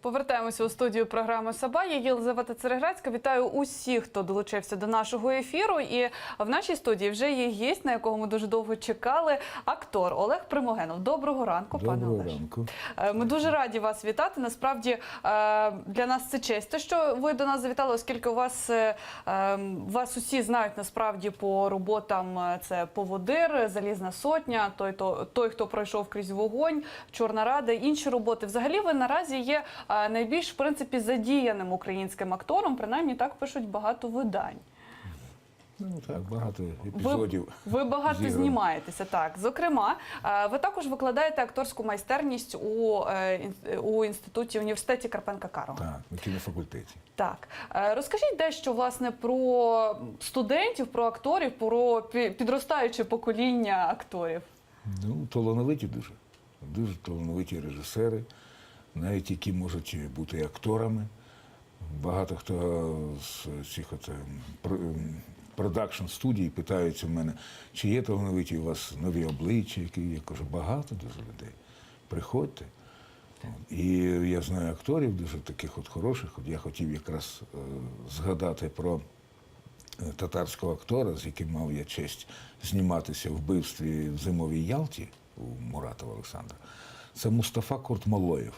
Повертаємося у студію програми «Саба». Я Єлизавета Цереграцька. Вітаю усіх, хто долучився до нашого ефіру. І в нашій студії вже є гість, на якого ми дуже довго чекали, актор Олег Примогенов. Доброго ранку, пане Олеже. Доброго ранку. Ми дуже раді вас вітати. Насправді, для нас це честь, що ви до нас завітали, оскільки вас усі знають насправді по роботам. Це «Поводир», «Залізна сотня», той, хто пройшов крізь вогонь, «Чорна Рада», інші роботи. Взагалі, ви наразі є найбільш, в принципі, задіяним українським актором, принаймні так пишуть багато видань. Ну так, багато епізодів. Ви багато знімаєтеся, так. Зокрема, ви також викладаєте акторську майстерність у університеті Карпенка-Карого. Так, на кінофакультеті. Так. Розкажіть дещо, власне, про студентів, про акторів, про підростаюче покоління акторів. Ну, талановиті дуже. Дуже талановиті режисери, навіть які можуть бути акторами. Багато хто з цих продакшн-студій питаються в мене, чи є талановиті у вас нові обличчя, які я кажу, багато дуже людей. Приходьте. І я знаю акторів дуже таких от хороших. От я хотів якраз згадати про татарського актора, з яким мав я честь зніматися в «Вбивстві в зимовій Ялті» у Муратова Олександра. Це Мустафа Куртмалоєв.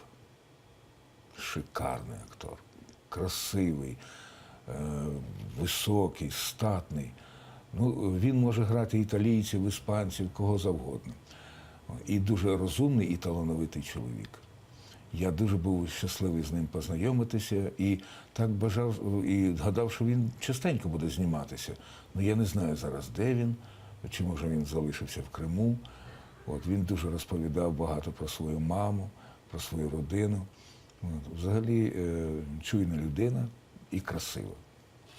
Шикарний актор. Красивий, високий, статний. Ну, він може грати італійців, іспанців, кого завгодно. І дуже розумний і талановитий чоловік. Я дуже був щасливий з ним познайомитися і так бажав, і гадав, що він частенько буде зніматися. Ну, я не знаю зараз, де він, чи може він залишився в Криму. От, він дуже розповідав багато про свою маму, про свою родину. От, взагалі чуйна людина і красива.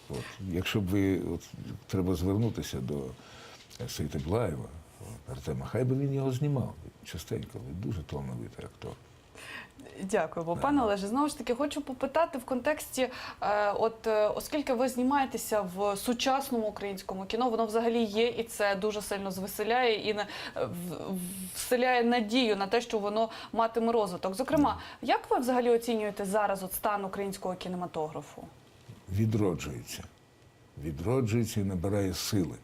От, якщо б треба звернутися до Сейтеблаєва, Артема, хай би він його знімав частенько, він дуже талановитий актор. Дякую. Пане Олеже, знову ж таки, хочу попитати в контексті, оскільки ви знімаєтеся в сучасному українському кіно, воно взагалі є, і це дуже сильно звеселяє і вселяє надію на те, що воно матиме розвиток. Зокрема, як ви взагалі оцінюєте зараз стан українського кінематографу? Відроджується. Відроджується і набирає сили,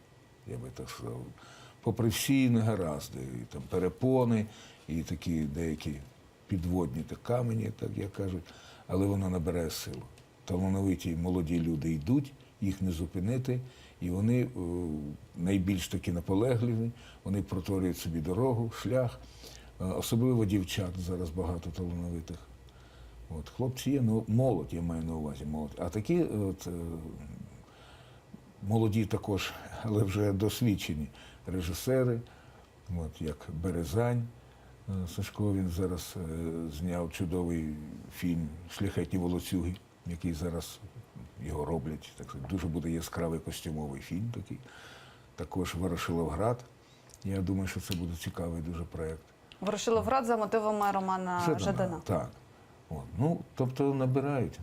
я би так сказав. Попри всі негаразди, і там перепони, і такі деякі підводні та камені, так як кажуть, але вона набирає силу. Талановиті молоді люди йдуть, їх не зупинити, і вони найбільш такі наполегливі, вони проторюють собі дорогу, шлях. Особливо дівчат зараз багато талановитих. От, хлопці є, ну, молодь, я маю на увазі, молодь. А такі от, молоді також, але вже досвідчені режисери, от, як Березань. Сашко, він зараз зняв чудовий фільм «Шляхетні волоцюги», який зараз його роблять. Так, дуже буде яскравий костюмовий фільм такий. Також «Ворошиловград». Я думаю, що це буде цікавий дуже проєкт. «Ворошиловград» за мотивами романа Жадана. Так. От. Ну, тобто набирають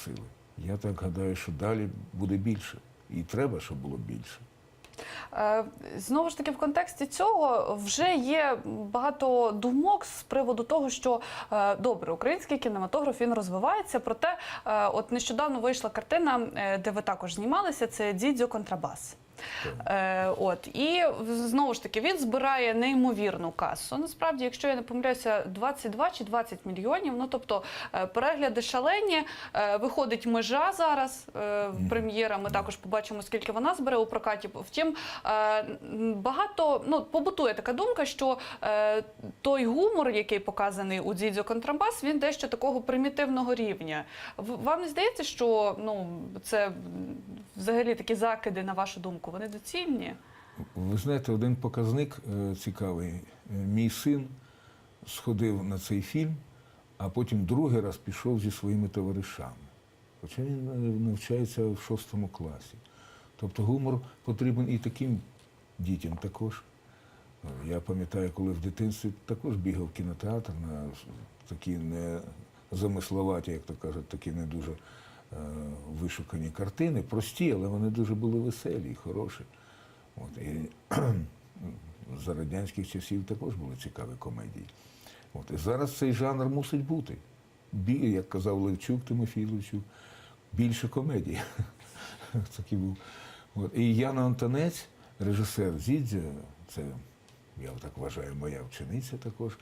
сили. Я так гадаю, що далі буде більше. І треба, щоб було більше. Знову ж таки, в контексті цього вже є багато думок з приводу того, що, добре, український кінематограф, він розвивається, проте от нещодавно вийшла картина, де ви також знімалися, це «Дзідзьо Контрабас». І знову ж таки, він збирає неймовірну касу. Насправді, якщо я не помиляюся, 22 чи 20 мільйонів. Ну, тобто, перегляди шалені. Виходить «Межа» зараз, прем'єра. Ми також побачимо, скільки вона збере у прокаті. Втім, побутує така думка, що той гумор, який показаний у «Дзідзьо Контрабас», він дещо такого примітивного рівня. Вам не здається, що це взагалі такі закиди, на вашу думку, вони доцільні? Ви знаєте, один показник цікавий. Мій син сходив на цей фільм, а потім другий раз пішов зі своїми товаришами. Хоча він навчається в 6 класі. Тобто гумор потрібен і таким дітям також. Я пам'ятаю, коли в дитинстві також бігав в кінотеатр на такі не замисловаті, як то кажуть, такі не дуже вишукані картини, прості, але вони дуже були веселі і хороші. От, і за радянських часів також були цікаві комедії. От, і зараз цей жанр мусить бути. як казав Левчук, Тимофій Левчук, більше комедії. Такий був. От. І Яна Антонець, режисер Зідзя, це, я так вважаю, моя вчениця також,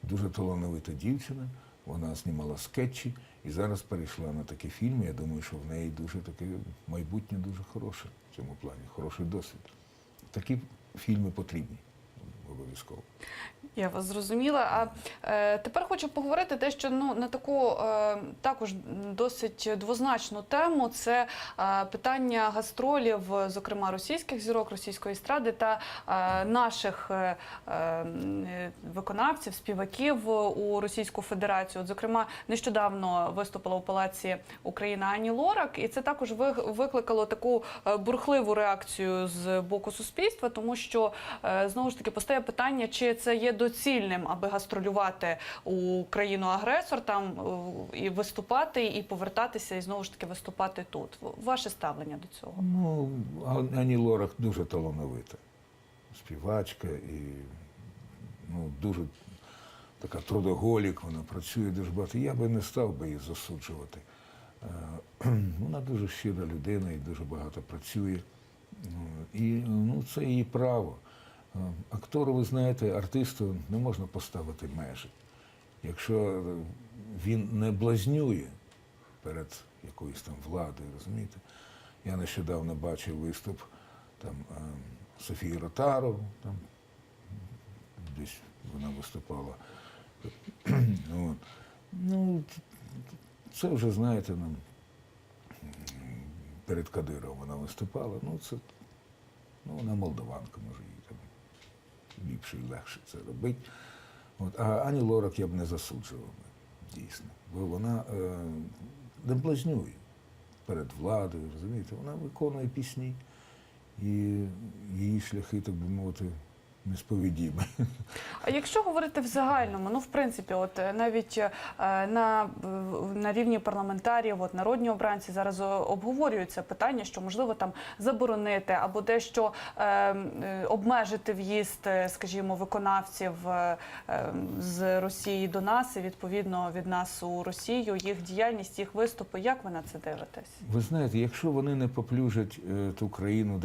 дуже талановита дівчина, вона знімала скетчі і зараз перейшла на такі фільми. Я думаю, що в неї дуже таке майбутнє дуже хороше в цьому плані, хороший досвід. Такі фільми потрібні обов'язково. Я вас зрозуміла. А тепер хочу поговорити дещо на таку також досить двозначну тему. Це питання гастролів, зокрема російських зірок, російської естради та наших виконавців, співаків у Російську Федерацію. От, зокрема, нещодавно виступила у Палаці Україна Ані Лорак, і це також викликало таку бурхливу реакцію з боку суспільства, тому що, знову ж таки, постає питання, чи це є доцільним, аби гастролювати у країну-агресор, там і виступати, і повертатися, і знову ж таки виступати тут. Ваше ставлення до цього? Ну, Ані Лорак дуже талановита співачка і дуже така трудоголік, вона працює дуже багато. Я би не став би її засуджувати. Вона дуже щира людина і дуже багато працює. І це її право. Актору, ви знаєте, артисту не можна поставити межі. Якщо він не блазнює перед якоюсь там владою, розумієте? Я нещодавно бачив виступ там Софії Ротару, там десь вона виступала. Це вже, знаєте, перед Кадировом вона виступала. Вона молдаванка, може, їй там ліпше і легше це робити. А Ані Лорак я б не засуджував, дійсно. Бо вона не блазнює перед владою, розумієте? Вона виконує пісні, і її шляхи, так би мовити, несповідімі. А якщо говорити в загальному, в принципі, от навіть на рівні парламентарів, от народні обранці зараз обговорюються питання, що можливо там заборонити або дещо обмежити в'їзд, скажімо, виконавців з Росії до нас і відповідно від нас у Росію, їх діяльність, їх виступи. Як ви на це дивитесь? Ви знаєте, якщо вони не поплюжать ту країну,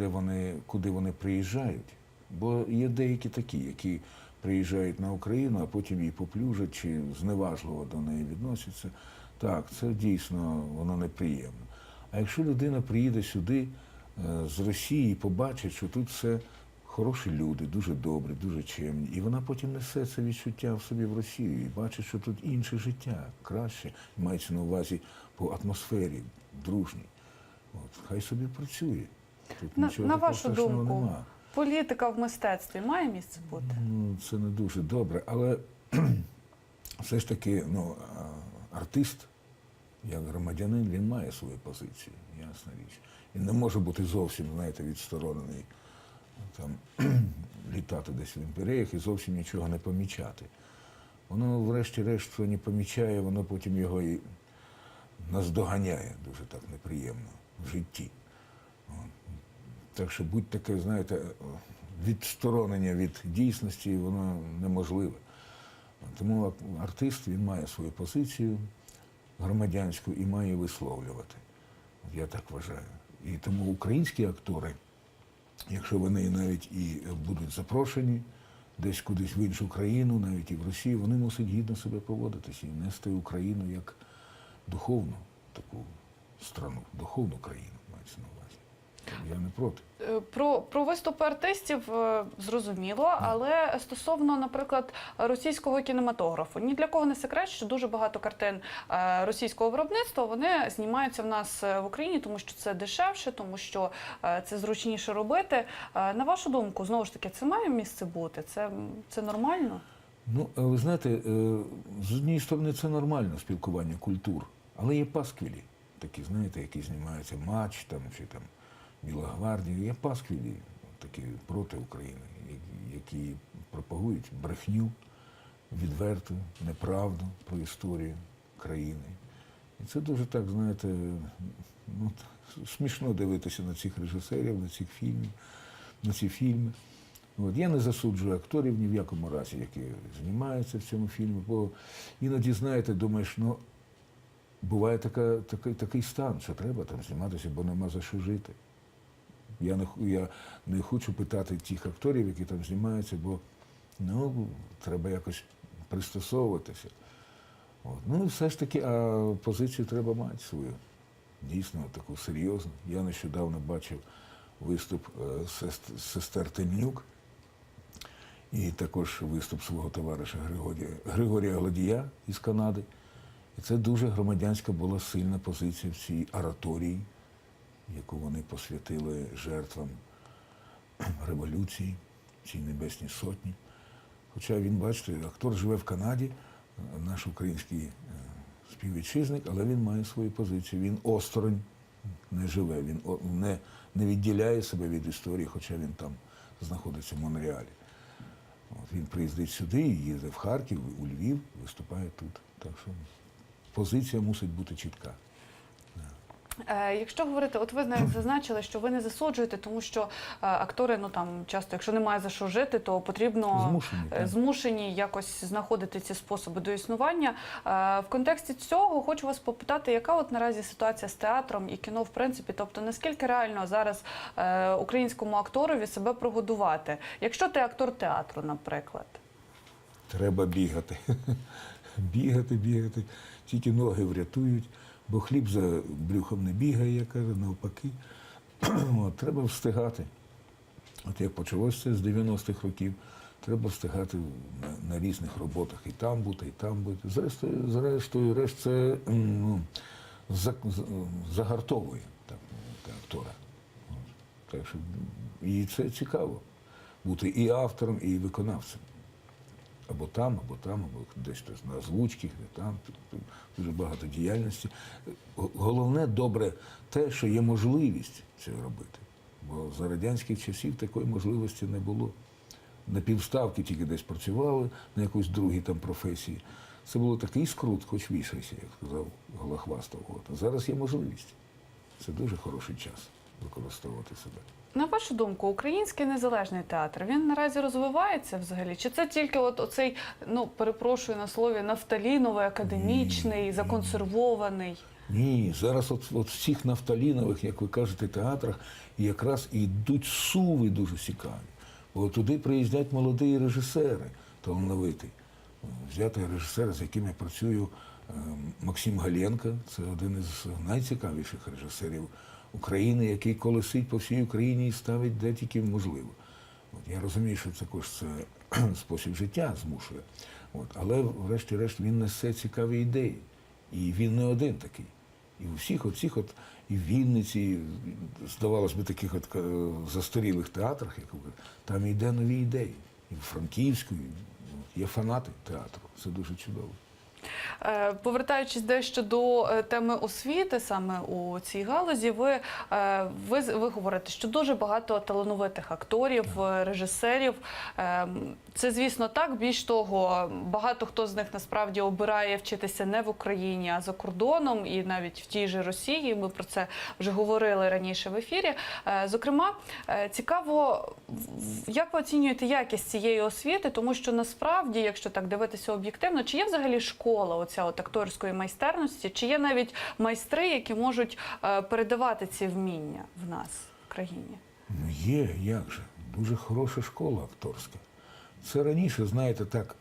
куди вони приїжджають, бо є деякі такі, які приїжджають на Україну, а потім її поплюжать чи зневажливо до неї відносяться. Так, це дійсно, воно неприємно. А якщо людина приїде сюди з Росії і побачить, що тут все хороші люди, дуже добрі, дуже чемні, і вона потім несе це відчуття в собі в Росію і бачить, що тут інше життя, краще, мається на увазі по атмосфері, дружній. Хай собі працює. Тут нічого на такого вашу страшного думку, нема. політика в мистецтві має місце бути? Це не дуже добре, але все ж таки, артист, як громадянин, він має свою позицію, ясна річ. Він не може бути зовсім, знаєте, відсторонений, там, літати десь в імперіях і зовсім нічого не помічати. Воно, врешті-решт, що не помічає, воно потім його і наздоганяє дуже так неприємно в житті. Так що будь-таке, знаєте, відсторонення від дійсності, воно неможливе. Тому артист, він має свою позицію громадянську і має висловлювати. Я так вважаю. І тому українські актори, якщо вони навіть і будуть запрошені десь кудись в іншу країну, навіть і в Росію, вони мусять гідно себе поводитися і нести Україну як духовну таку страну, духовну країну, мається на увазі. Я не проти. Про виступи артистів зрозуміло, але стосовно, наприклад, російського кінематографу. Ні для кого не секрет, що дуже багато картин російського виробництва, вони знімаються в нас в Україні, тому що це дешевше, тому що це зручніше робити. На вашу думку, знову ж таки, це має місце бути? Це нормально? Ви знаєте, з однієї сторони це нормально, спілкування культур, але є пасквілі, такі, знаєте, які знімаються «Матч» там, чи там «Біла гвардія», є пасквілі, такі проти України, які пропагують брехню, відверту, неправду про історію країни. І це дуже так, знаєте, смішно дивитися на цих режисерів, на ці фільми. Я не засуджую акторів ні в якому разі, які знімаються в цьому фільмі, бо іноді, знаєте, думаєш, буває такий стан, що треба там зніматися, бо нема за що жити. Я не хочу питати тих акторів, які там знімаються, бо треба якось пристосовуватися. Ну і все ж таки, а позицію треба мати свою. Дійсно, таку серйозну. Я нещодавно бачив виступ сестер Темнюк і також виступ свого товариша Григорія Гладія із Канади. І це дуже громадянська була сильна позиція в цій ораторії, яку вони посвятили жертвам революції, цій Небесній Сотні. Хоча він, бачите, актор живе в Канаді, наш український співвітчизник, але він має свою позицію. Він осторонь не живе, він не відділяє себе від історії, хоча він там знаходиться в Монреалі. Він приїздить сюди, їздить в Харків, у Львів, виступає тут. Так що позиція мусить бути чітка. Якщо говорити, от ви навіть зазначили, що ви не засуджуєте, тому що актори, часто, якщо немає за що жити, то потрібно змушені якось знаходити ці способи до існування. В контексті цього хочу вас попитати, яка от наразі ситуація з театром і кіно в принципі, тобто наскільки реально зараз українському акторові себе прогодувати, якщо ти актор театру, наприклад? Треба бігати. Бігати. Тільки ноги врятують. Бо хліб за брюхом не бігає, я кажу, навпаки. Треба встигати. От як почалося це з 90-х років, треба встигати на різних роботах. І там бути, і там бути. Зрештою, решт це загартовує актора. Так що, і це цікаво. Бути і автором, і виконавцем. Або там, або десь на озвучки, там, дуже багато діяльності. Головне, добре те, що є можливість це робити. Бо за радянських часів такої можливості не було. На півставки тільки десь працювали, на якоїсь другій там професії. Це було такий скрут, хоч вішайся, як сказав Голохвастов. А зараз є можливість. Це дуже хороший час використовувати себе. На вашу думку, український незалежний театр, він наразі розвивається взагалі? Чи це тільки оцей, перепрошую на слові, нафталіновий, академічний, законсервований? Ні, зараз от в цих нафталінових, як ви кажете, театрах якраз і йдуть суви дуже цікаві. Бо туди приїздять молоді режисери талановиті. Взяти режисера, з яким я працюю, Максим Галенко, це один із найцікавіших режисерів України, який колесить по всій Україні і ставить де тільки можливо. Я розумію, що також це спосіб життя змушує. Але врешті-решт він несе цікаві ідеї. І він не один такий. І у всіх оцих, і в Вінниці, здавалось би, таких застарілих театрах, там йде нові ідеї. І в Франківську, є фанати театру. Це дуже чудово. Повертаючись дещо до теми освіти, саме у цій галузі, ви говорите, що дуже багато талановитих акторів, режисерів. Це, звісно, так. Більш того, багато хто з них насправді обирає вчитися не в Україні, а за кордоном, і навіть в тій же Росії. Ми про це вже говорили раніше в ефірі. Зокрема, цікаво, як ви оцінюєте якість цієї освіти, тому що насправді, якщо так дивитися об'єктивно, чи є взагалі школа оця акторської майстерності, чи є навіть майстри, які можуть передавати ці вміння в нас, в країні? Є, як же. Дуже хороша школа акторська. Це раніше, знаєте, так,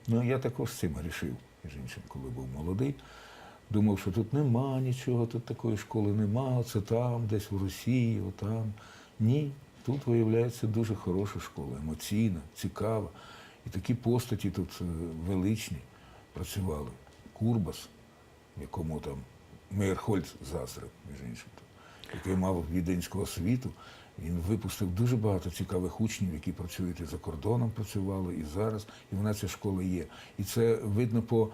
я також з цим грішив, між іншим, коли був молодий. Думав, що тут нема нічого, тут такої школи нема, це там, десь в Росії, отам. Ні, тут виявляється дуже хороша школа, емоційна, цікава. І такі постаті тут величні працювали. Курбас, якому там Мейерхольц заздрив, між іншим, який мав віденську освіту. Він випустив дуже багато цікавих учнів, які працюють і за кордоном працювали, і зараз. І вона, ця школа є. І це видно по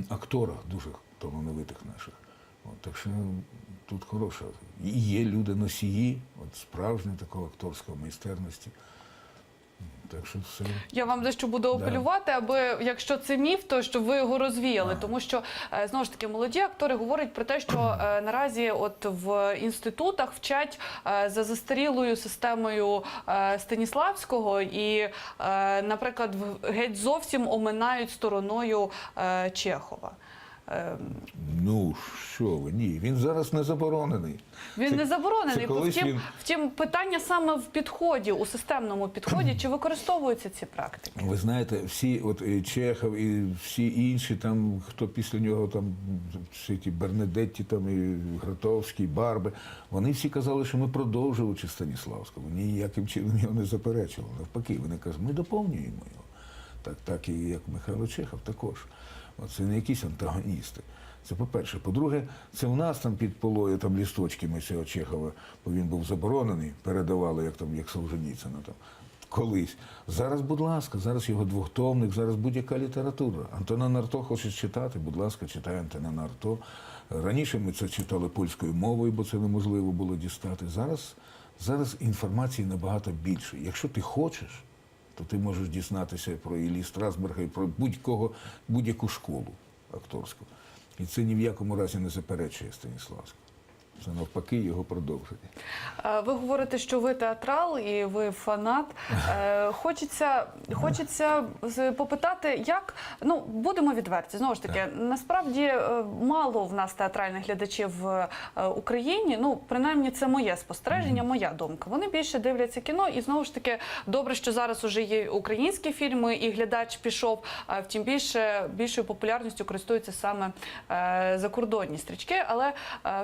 акторах дуже талановитих наших. Так що тут хороша. І є люди-носії, справжньої такої акторської майстерності. Так що все. Я вам дещо буду апелювати, аби, якщо це міф, то щоб ви його розвіяли. Тому що, знову ж таки, молоді актори говорять про те, що наразі в інститутах вчать за застарілою системою Станіславського і, наприклад, геть зовсім оминають стороною Чехова. Ну, що ви, ні, він зараз не заборонений. Він не заборонений. колись він- Втім, питання саме в підході, у системному підході, чи використовуються ці практики? Ви знаєте, всі, от і Чехов, і всі інші, там, хто після нього, там, всі ті Бернедетті, там, і Гратовський, Барби, вони всі казали, що ми продовжувачі Станіславського. Ніяким чином його не заперечували. Навпаки, вони кажуть, ми доповнюємо його. Так і як Михайло Чехов також. Це не якісь антагоністи. Це по-перше. По-друге, це в нас там під полою там лісточками цього Чехова, бо він був заборонений, передавали, як Солженіцина там, колись. Зараз, будь ласка, зараз його двохтомник, зараз будь-яка література. Антонина Арто хочеш читати, будь ласка, читай Антонина Арто. Раніше ми це читали польською мовою, бо це неможливо було дістати. Зараз інформації набагато більше. Якщо ти хочеш, то ти можеш дізнатися про Іллі Страсберга і про будь-яку школу акторську. І це ні в якому разі не заперечує Станіславського. Це навпаки його продовжує. Ви говорите, що ви театрал і ви фанат. Хочеться попитати, як, ну, будемо відверті, знову ж таки, насправді мало в нас театральних глядачів в Україні, ну, принаймні це моє спостереження, моя думка. Вони більше дивляться кіно, і знову ж таки, добре, що зараз уже є українські фільми, і глядач пішов, втім більшою популярністю користуються саме закордонні стрічки, але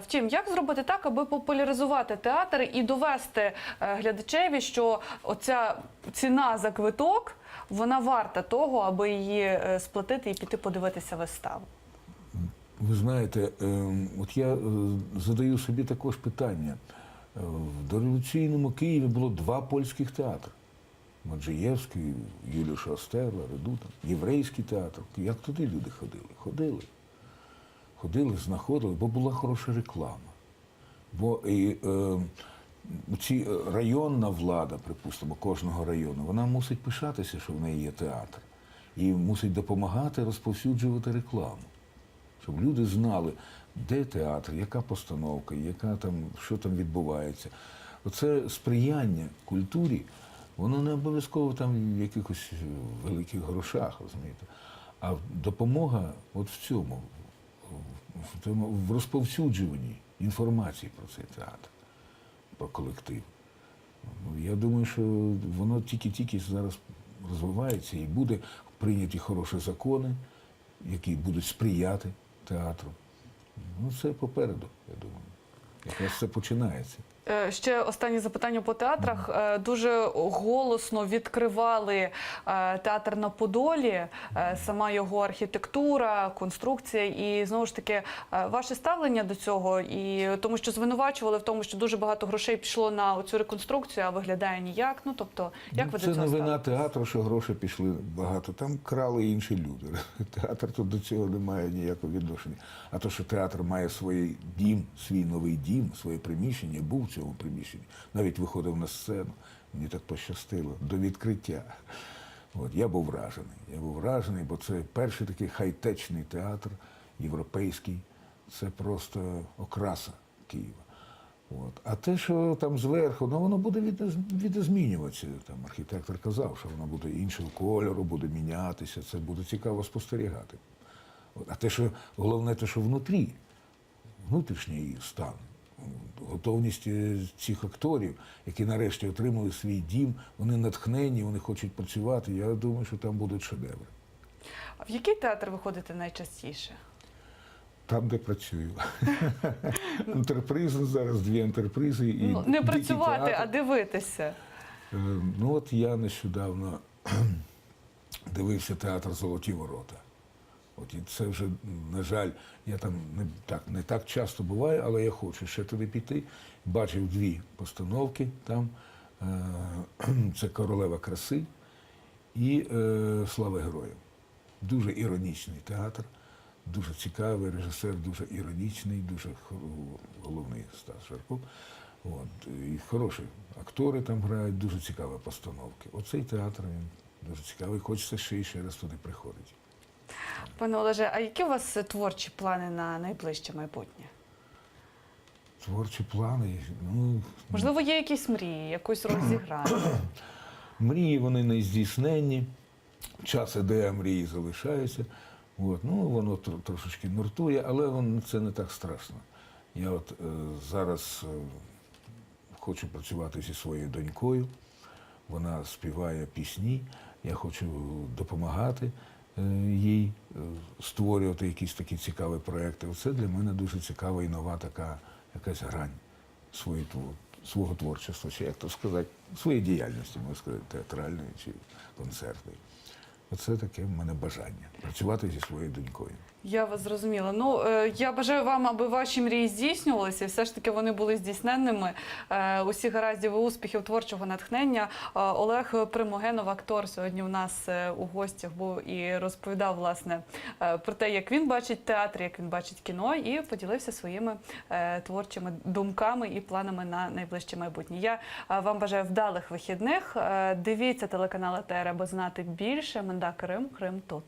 втім, як зробити так, аби популяризувати театр і довести глядачеві, що оця ціна за квиток, вона варта того, аби її сплатити і піти подивитися виставу? Ви знаєте, от я задаю собі також питання. В дореволюційному Києві було 2 польських театри. Маджиєвський, Юліуша Остерла, Редута, єврейський театр. Як туди люди ходили? Ходили, знаходили, бо була хороша реклама. Бо районна влада, припустимо, кожного району, вона мусить пишатися, що в неї є театр. І мусить допомагати розповсюджувати рекламу. Щоб люди знали, де театр, яка постановка, що там відбувається. Оце сприяння культурі, воно не обов'язково там в якихось великих грошах, розумієте. А допомога от в цьому, в розповсюджуванні інформації про цей театр, про колектив. Я думаю, що воно тільки зараз розвивається і буде прийняті хороші закони, які будуть сприяти театру. Ну, це попереду, я думаю. Якраз це починається. Ще останнє запитання по театрах. Дуже голосно відкривали театр на Подолі, сама його архітектура, конструкція. І, знову ж таки, ваше ставлення до цього, і тому що звинувачували в тому, що дуже багато грошей пішло на цю реконструкцію, а виглядає ніяк. Ну, тобто, як ви до цього ставитесь? Це не вина ставитесь? театру, що гроші пішли багато. Там крали інші люди. Театр тут до цього не має ніякого відношення. А то, що театр має свій дім, свій новий дім, своє приміщення, був в цьому приміщенні. Навіть виходив на сцену. Мені так пощастило до відкриття. От, я був вражений, бо це перший такий хай-течний театр, європейський. Це просто окраса Києва. От. А те, що там зверху, ну воно буде відозмінюватися. Там архітектор казав, що воно буде іншого кольору, буде мінятися, це буде цікаво спостерігати. От. А те, що головне, те, що внутрішній стан, готовність цих акторів, які нарешті отримали свій дім, вони натхнені, вони хочуть працювати. Я думаю, що там будуть шедеври. А в який театр ви ходите найчастіше? Там, де працюю. Ентерпризи зараз, 2 ентерпризи. І Ну, не Дикий працювати, театр. а дивитися. Ну от я нещодавно дивився театр «Золоті ворота». От і це вже, на жаль, я там не так часто буваю, але я хочу ще туди піти. Бачив 2 постановки там. Це «Королева краси» і «Слава героям». Дуже іронічний театр, дуже цікавий, режисер дуже іронічний, дуже головний Стас Жарков. От, і хороші актори там грають, дуже цікаві постановки. Оцей театр, він дуже цікавий, хочеться ще і ще раз туди приходити. Пане Олеже, а які у вас творчі плани на найближче майбутнє? Творчі плани, ну... Можливо, є якісь мрії, якусь роль зіграти? Мрії, вони не здійсненні. Час іде, а мрії залишаються. От, ну, воно трошечки нуртує, але це не так страшно. Я от зараз хочу працювати зі своєю донькою. Вона співає пісні, я хочу допомагати їй створювати якісь такі цікаві проекти. Це для мене дуже цікава і нова така якась грань свого творчества, чи як то сказати, своєї діяльності, можна сказати, театральної чи концертної. Оце таке в мене бажання працювати зі своєю донькою. Я вас зрозуміла. Ну, я бажаю вам, аби ваші мрії здійснювалися, і все ж таки вони були здійсненними. Усіх гараздів і успіхів, творчого натхнення. Олег Примогенов, актор, сьогодні у нас у гостях був і розповідав, власне, про те, як він бачить театр, як він бачить кіно, і поділився своїми творчими думками і планами на найближче майбутнє. Я вам бажаю вдалих вихідних. Дивіться телеканал АТR, аби знати більше. Менда Крим, Крим тут.